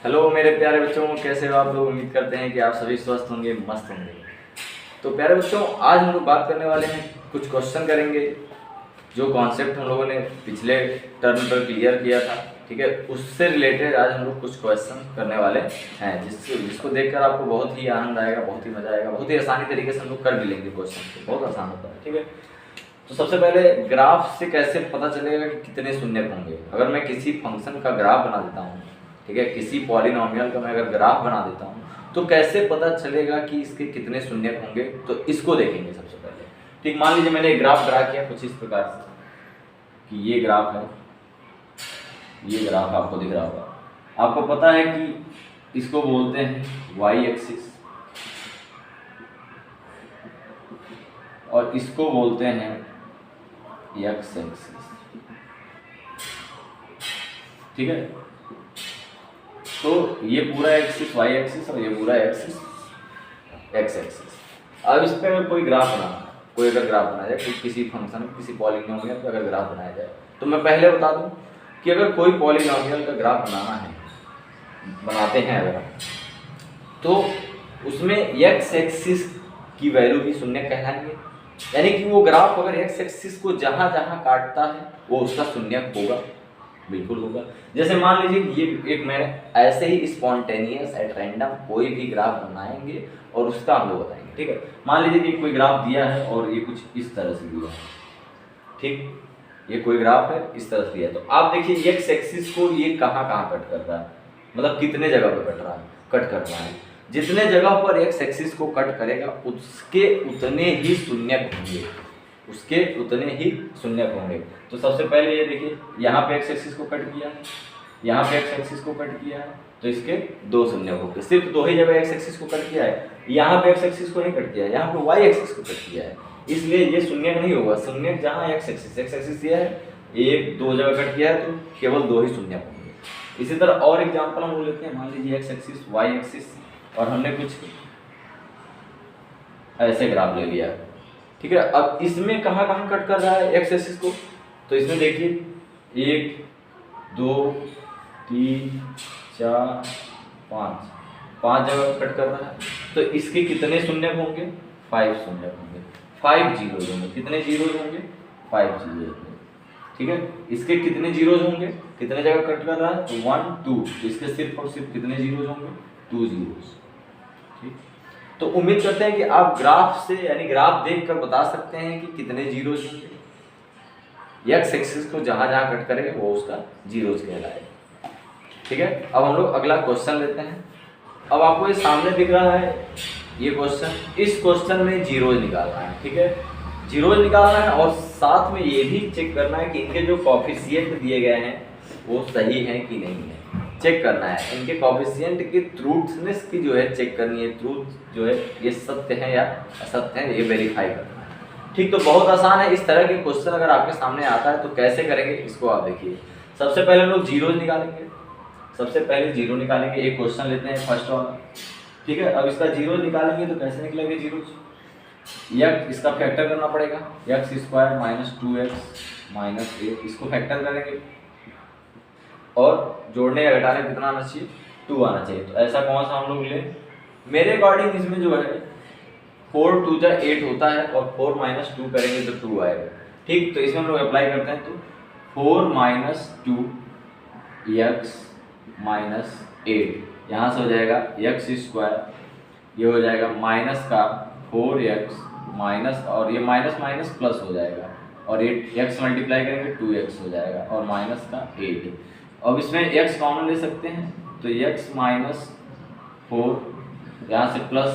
Hello मेरे प्यारे बच्चों, कैसे हो आप लोग। उम्मीद करते हैं कि आप सभी स्वस्थ होंगे, मस्त होंगे। तो प्यारे बच्चों, आज हम लोग बात करने वाले हैं, कुछ क्वेश्चन करेंगे जो कॉन्सेप्ट हम लोगों ने पिछले टर्म पर क्लियर किया था। ठीक है, उससे रिलेटेड आज हम लोग कुछ क्वेश्चन करने वाले हैं जिसको देखकर आपको बहुत ही आनंद आएगा, बहुत ही मजा आएगा। बहुत ही आसानी तरीके से हम लोग कर भी लेंगे क्वेश्चन को, बहुत आसान होता है। ठीक है, तो सबसे पहले ग्राफ से कैसे पता चलेगा कि कितने शून्य होंगे। अगर मैं किसी फंक्शन का ग्राफ बना देता हूँ, ठीक है, किसी पॉलिनोमियल का मैं अगर ग्राफ बना देता हूँ, तो कैसे पता चलेगा कि इसके कितने शून्य होंगे, तो इसको देखेंगे सबसे पहले। ठीक, मान लीजिए मैंने एक ग्राफ ड्रा किया कुछ इस प्रकार से कि ये ग्राफ है, ये ग्राफ आपको दिख रहा होगा। आपको पता है कि इसको बोलते हैं वाई एक्सिस और इसको बोलते हैं एक्स एक्सिस। ठीक है, तो ये पूरा एक्सिस वाई एक्सिस और ये पूरा एक्सिस एक्स एक्सिस। अब इस पर कोई ग्राफ बनाना, कोई अगर ग्राफ बनाया जाए, किसी फंक्शन किसी पॉलिनोमियल का अगर ग्राफ बनाया जाए, तो मैं पहले बता दूं कि अगर कोई पॉलिनोमियल का ग्राफ बनाना है, बनाते हैं अगर, तो उसमें एक्स एक्सिस की वैल्यू भी शून्य कहलाएंगे। यानी कि वो ग्राफ अगर एक्स एक्सिस को जहां जहां काटता है वो उसका शून्य होगा, बिल्कुल होगा। जैसे मान लीजिए ये एक, मैं ऐसे ही स्पॉन्टेनियस एट रैंडम कोई भी ग्राफ बनाएंगे और उसका हम लोग बताएंगे। ठीक है, मान लीजिए कि कोई ग्राफ दिया है और ये कुछ इस तरह से दिया है। ठीक, ये कोई ग्राफ है, इस तरह से दिया है, तो आप देखिए एक्स एक्सिस को ये कहाँ कहाँ कट कर रहा है, मतलब कितने जगह पर कट रहा है, कट कर रहा है। जितने जगह पर एक्स एक्सिस को कट करेगा उसके उतने ही शून्य होंगे, उसके उतने ही शून्य होंगे। तो सबसे पहले ये देखिए, यहाँ पे एक्स एक्सिस को कट किया है, यहाँ पे एक्स एक्सिस को कट किया है, तो इसके दो शून्य होंगे। सिर्फ दो ही जगह एक्स एक्सिस को कट किया है, यहाँ पे एक्स एक्सिस को नहीं कट किया है, यहाँ पे वाई एक्सिस को कट किया है, इसलिए ये शून्य नहीं होगा। शून्य जहाँ एक्स एक्सिस ये है, एक दो जगह कट किया है, तो केवल दो ही शून्य होंगे। इसी तरह और एग्जाम्पल हम लेते हैं, मान लीजिए एक्स एक्सिस वाई एक्सिस और हमने कुछ ऐसे ग्राफ ले लिया। ठीक है, अब इसमें कहाँ कहाँ कट कर रहा है एक्स एक्सिस को, तो इसमें देखिए 1 2 3 4 5 जगह कट कर रहा है। तो इसके कितने शून्य होंगे, 5 शून्य होंगे, 5 जीरोज होंगे। कितने जीरोज होंगे, 5 जीरोज होंगे। ठीक है, इसके कितने जीरोज होंगे, कितने जगह कट कर रहा है, तो 1 2, तो इसके सिर्फ और सिर्फ कितने जीरोज होंगे, 2 जीरोज। ठीक, तो उम्मीद करते हैं कि आप ग्राफ से, यानी ग्राफ देखकर बता सकते हैं कि कितने जीरोज होंगे। एक्स एक्सिस को जहां जहां कट करेंगे वो उसका जीरोज कहलाएगा। ठीक है, अब हम लोग अगला क्वेश्चन लेते हैं। अब आपको ये सामने दिख रहा है ये क्वेश्चन, इस क्वेश्चन में जीरोज निकालना है। ठीक है, जीरोज निकालना है और साथ में ये भी चेक करना है कि इनके जो कॉफिशिएंट दिए गए हैं वो सही है कि नहीं है, चेक करना है। इनके कॉफिशिएंट की ट्रूथनेस की जो है चेक करनी है, ट्रूथ जो है ये सत्य है या असत्य है, ये वेरीफाई करना है। ठीक, तो बहुत आसान है। इस तरह के क्वेश्चन अगर आपके सामने आता है तो कैसे करेंगे इसको आप देखिए। सबसे पहले हम लोग जीरोज निकालेंगे, सबसे पहले जीरो निकालेंगे। एक क्वेश्चन लेते हैं फर्स्ट वाला। ठीक है, अब इसका जीरोज निकालेंगे तो कैसे निकलेंगे जीरोज, यक इसका फैक्टर करना पड़ेगा, x square minus 2x minus 8, इसको फैक्टर करेंगे और जोड़ने या घटाने कितना आना चाहिए, 2 आना चाहिए। तो ऐसा कौन सा हम लोग ले, मेरे अकॉर्डिंग इसमें जो है 4 2 जा 8 होता है और 4 माइनस 2 करेंगे तो 2 आएगा। ठीक, तो इसमें हम लोग अप्लाई करते हैं, तो 4 माइनस 2 एक्स माइनस 8, यहाँ से हो जाएगा एक्स स्क्वायर, ये हो जाएगा माइनस का 4x माइनस, और ये माइनस माइनस प्लस हो जाएगा, और 8x मल्टीप्लाई करेंगे 2x हो जाएगा, और माइनस का 8। अब इसमें x कॉमन ले सकते हैं, तो x माइनस 4, यहाँ से प्लस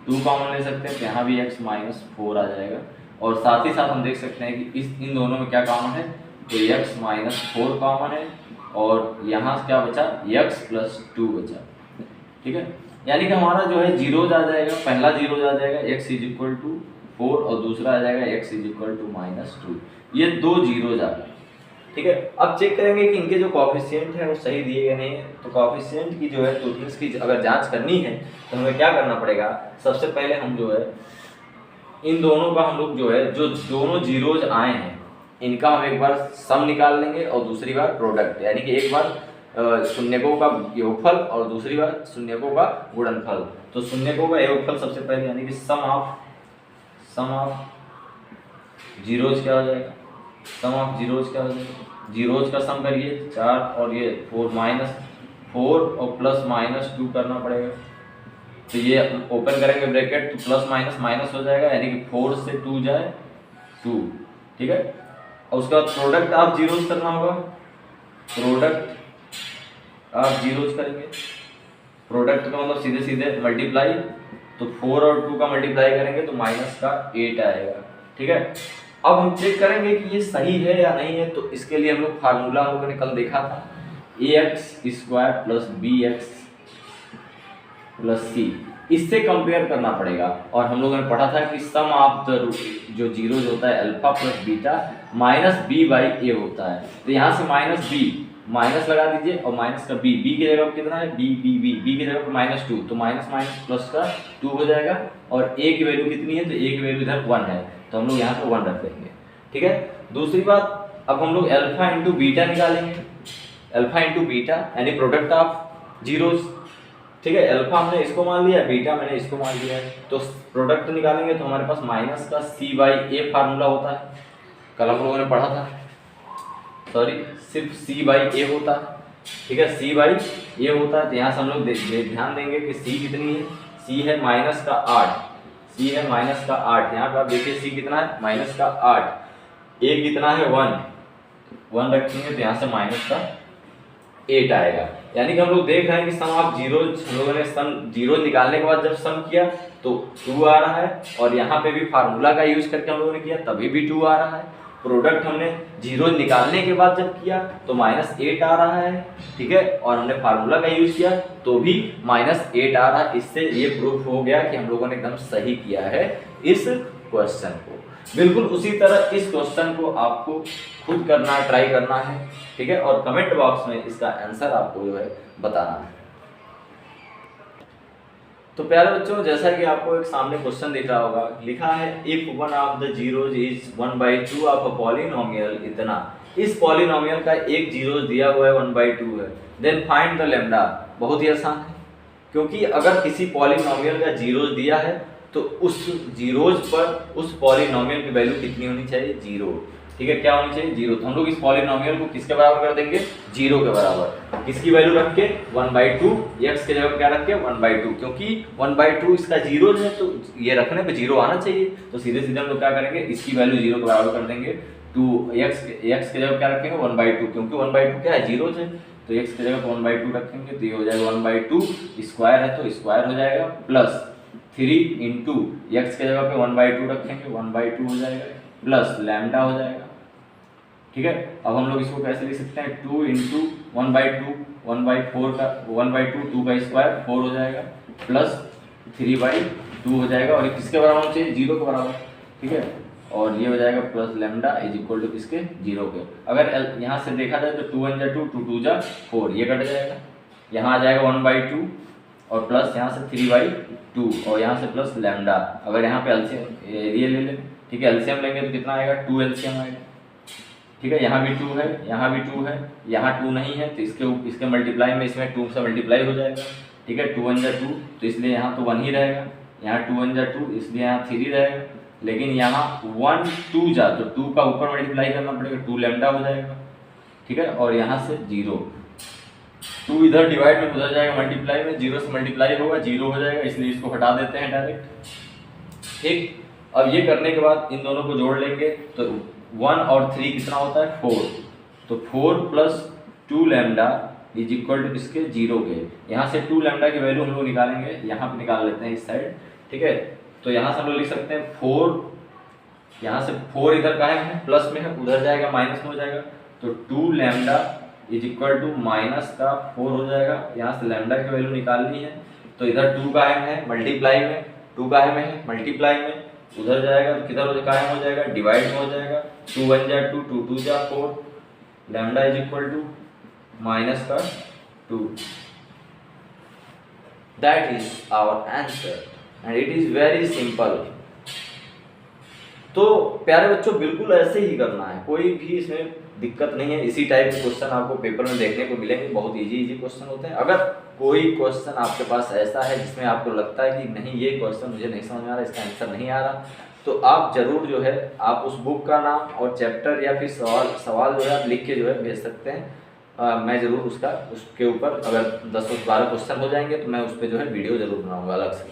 2 कॉमन ले सकते हैं, तो यहाँ भी x माइनस 4 आ जाएगा। और साथ ही साथ हम देख सकते हैं कि इन दोनों में क्या कॉमन है, तो x माइनस 4 कॉमन है, और यहाँ क्या बचा, x प्लस 2 बचा। ठीक है, यानी कि हमारा जो है जीरोज आ जाएगा, पहला जीरोज आ जाएगा x इज इक्वल टू 4 और दूसरा आ जाएगा x is equal to minus 2, ये दो जीरोज आ गए। ठीक है, अब चेक करेंगे कि इनके जो कॉफिशिएंट है वो सही दिए गए नहीं है। तो कॉफिशिएंट की जो है ट्रूथनेस की अगर जांच करनी है तो हमें क्या करना पड़ेगा, सबसे पहले हम जो है इन दोनों का हम लोग जो है, जो दोनों जीरोज आए हैं इनका हम एक बार सम निकाल लेंगे और दूसरी बार प्रोडक्ट, यानी कि एक बार शून्यकों का योगफल और दूसरी बात शून्यकों का गुणनफल। तो शून्यकों का योगफल सबसे पहले यानी कि सम ऑफ जीरोज क्या हो जाएगा, सम ऑफ जीरोज क्या हो जाएगा, जीरोज का सम करिए 4 और ये 4 और प्लस माइनस 2 करना पड़ेगा। तो ये ओपन करेंगे ब्रैकेट तो प्लस माइनस माइनस हो जाएगा, यानी कि 4 से 2 जाए 2, ठीक है। और उसका प्रोडक्ट आप जीरोज करना होगा, प्रोडक्ट आप जीरोज करेंगे, प्रोडक्ट का मतलब सीधे सीधे मल्टीप्लाई, तो 4 और 2 का मल्टीप्लाई करेंगे तो माइनस का 8 आएगा, ठीक है। अब हम चेक करेंगे कि ये सही है या नहीं है। तो इसके लिए हम लोग फार्मूला हम लोगों ने कल देखा था, ax² प्लस bx प्लस सी, इससे कंपेयर करना पड़ेगा। और हम लोगों ने पढ़ा था कि सम ऑफ द जो जीरोज होता है alpha plus beta minus b by a होता है। तो यहाँ से माइनस बी माइनस लगा दीजिए और माइनस का बी, बी की जगह पर कितना है बी की जगह पर -2, तो माइनस माइनस प्लस का 2 हो जाएगा। और ए की वैल्यू कितनी है, तो ए की वैल्यू इधर 1 है, तो हम लोग यहाँ पर 1 रख देंगे, ठीक है। दूसरी बात, अब हम लोग अल्फा इंटू बीटा निकालेंगे, अल्फा इंटू बीटा यानी प्रोडक्ट ऑफ जीरोज, ठीक है। अल्फा हमने इसको मान लिया, बीटा मैंने इसको मान लिया है। तो प्रोडक्ट निकालेंगे तो हमारे पास माइनस का सी बाई ए फार्मूला होता है, कल हम लोगों ने पढ़ा था, सॉरी सिर्फ सी बाई ए होता है, ठीक है, सी बाई ए होता है। तो यहाँ से हम लोग ध्यान देंगे कि सी कितनी है, सी है माइनस का 8, सी है माइनस का 8। यहाँ पर आप देखिए सी कितना है माइनस का 8, ए कितना है 1 रखेंगे तो यहाँ से माइनस का 8 आएगा। यानी कि हम लोग देख रहे हैं कि सम ऑफ जीरोज, हम लोगों ने सम जीरोज निकालने के बाद जब सम किया तो 2 आ रहा है, और यहाँ पे भी फार्मूला का यूज करके हम लोगों ने किया तभी भी 2 आ रहा है। प्रोडक्ट हमने जीरोज निकालने के बाद जब किया तो -8 आ रहा है, ठीक है, और हमने फार्मूला का यूज किया तो भी -8 आ रहा है। इससे ये प्रूफ हो गया कि हम लोगों ने एकदम सही किया है इस क्वेश्चन को। बिल्कुल उसी तरह इस क्वेश्चन को आपको खुद करना है, ट्राई करना है, ठीक है, और कमेंट बॉक्स में इसका आंसर आपको जो है बताना है। तो प्यारे बच्चों, जैसा कि आपको एक सामने क्वेश्चन दिख रहा होगा, लिखा है if one of the zeros is 1/2 of a polynomial इतना, इस पॉलिनोमियल का एक जीरोज दिया हुआ है 1/2 है, देन फाइंड द लैम्डा। बहुत ही आसान है, क्योंकि अगर किसी पॉलिनोमियल का जीरोज दिया है तो उस जीरोज पर उस पॉलिनोमियल की वैल्यू कितनी होनी चाहिए, 0, ठीक है, क्या होनी चाहिए 0। तो हम लोग इस पॉलिनोमियल को किसके बराबर कर देंगे, 0 के बराबर। किसकी वैल्यू रख के 1/2, x के जगह क्या रख के 1/2, क्योंकि 1/2 इसका जीरोज है तो ये रखने पे 0 आना चाहिए। तो सीधे सीधे हम लोग क्या करेंगे, इसकी वैल्यू 0 के बराबर कर देंगे। 2x के जगह क्या रखेंगे 1/2, क्योंकि 1/2 क्या है जीरोज है, तो x की जगह 1/2 रखेंगे तो ये हो जाएगा 1/2, स्क्वायर है तो स्क्वायर हो जाएगा, प्लस 3 इंटू एक्स के जगह पे 1/2 रखेंगे 1/2 हो जाएगा, प्लस लैम्डा हो जाएगा, ठीक है। अब हम लोग इसको कैसे लिख सकते हैं, 2 इंटू 1/2 1/4 का 1/2 2 का स्क्वायर 4 हो जाएगा, प्लस 3/2 हो जाएगा, और किसके बराबर होना चाहिए 0 के बराबर, ठीक है। और ये हो जाएगा plus lambda is equal to किसके 0 के। अगर यहाँ से देखा जाए तो 2 1 जा 2 2 2 जा 4, ये कट जाएगा, यहाँ आ जाएगा 1/2 और प्लस यहाँ से 3/2 और यहाँ से प्लस लैम्डा। अगर यहाँ पे एलसीएम ये ले लें, ठीक है, एलसीएम लेंगे तो कितना आएगा 2 एलसीएम आएगा, ठीक है। यहाँ भी 2 है, यहाँ भी 2 है, यहाँ 2 नहीं है तो इसके मल्टीप्लाई में इसमें 2 से मल्टीप्लाई हो जाएगा, ठीक है। 2 1 जा 2 तो इसलिए यहाँ तो 1 ही रहेगा, यहाँ 2 1 जा 2 इसलिए यहाँ 3 रहेगा, लेकिन यहाँ 1 2 जा तो 2 का ऊपर मल्टीप्लाई करना पड़ेगा, 2 लैम्डा हो जाएगा, ठीक है। और यहाँ से 0, 2 इधर डिवाइड में उधर जाएगा मल्टीप्लाई में, 0 से मल्टीप्लाई होगा 0 हो जाएगा, इसलिए इसको हटा देते हैं डायरेक्ट, ठीक। अब ये करने के बाद इन दोनों को जोड़ लेंगे तो 1 और 3 कितना होता है 4, तो 4 plus 2 lambda is equal to किसके 0 के। यहाँ से 2 लैम्डा की वैल्यू हम लोग निकालेंगे, यहाँ पे निकाल लेते हैं इस साइड, ठीक है। तो यहाँ से हम लोग लिख सकते हैं 4, यहाँ से 4 इधर का है प्लस में है, उधर जाएगा माइनस में हो जाएगा, तो 2 lambda is equal to minus का 4 हो जाएगा। यहाँ से लैम्डा की वैल्यू निकालनी है तो इधर 2 कायम है मल्टीप्लाई में, 2 कायम है मल्टीप्लाई में, उधर जाएगा तो किधर कायम हो जाएगा डिवाइड में हो जाएगा, 2 1 जा 2 2 2 जा 4, lambda is equal to minus का 2। That is our answer and it is very simple. तो प्यारे बच्चों बिल्कुल ऐसे ही करना है, कोई भी इसमें दिक्कत नहीं है। इसी टाइप के क्वेश्चन आपको पेपर में देखने को मिलेंगे, बहुत इजी क्वेश्चन होते हैं। अगर कोई क्वेश्चन आपके पास ऐसा है जिसमें आपको लगता है कि नहीं ये क्वेश्चन मुझे नहीं समझ में आ रहा, इसका आंसर नहीं आ रहा, तो आप जरूर जो है आप उस बुक का नाम और चैप्टर या फिर सवाल जो है आप लिख के जो है भेज सकते हैं। मैं ज़रूर उसके ऊपर अगर 10-12 क्वेश्चन हो जाएंगे तो मैं उस पर जो है वीडियो ज़रूर बनाऊंगा अलग से।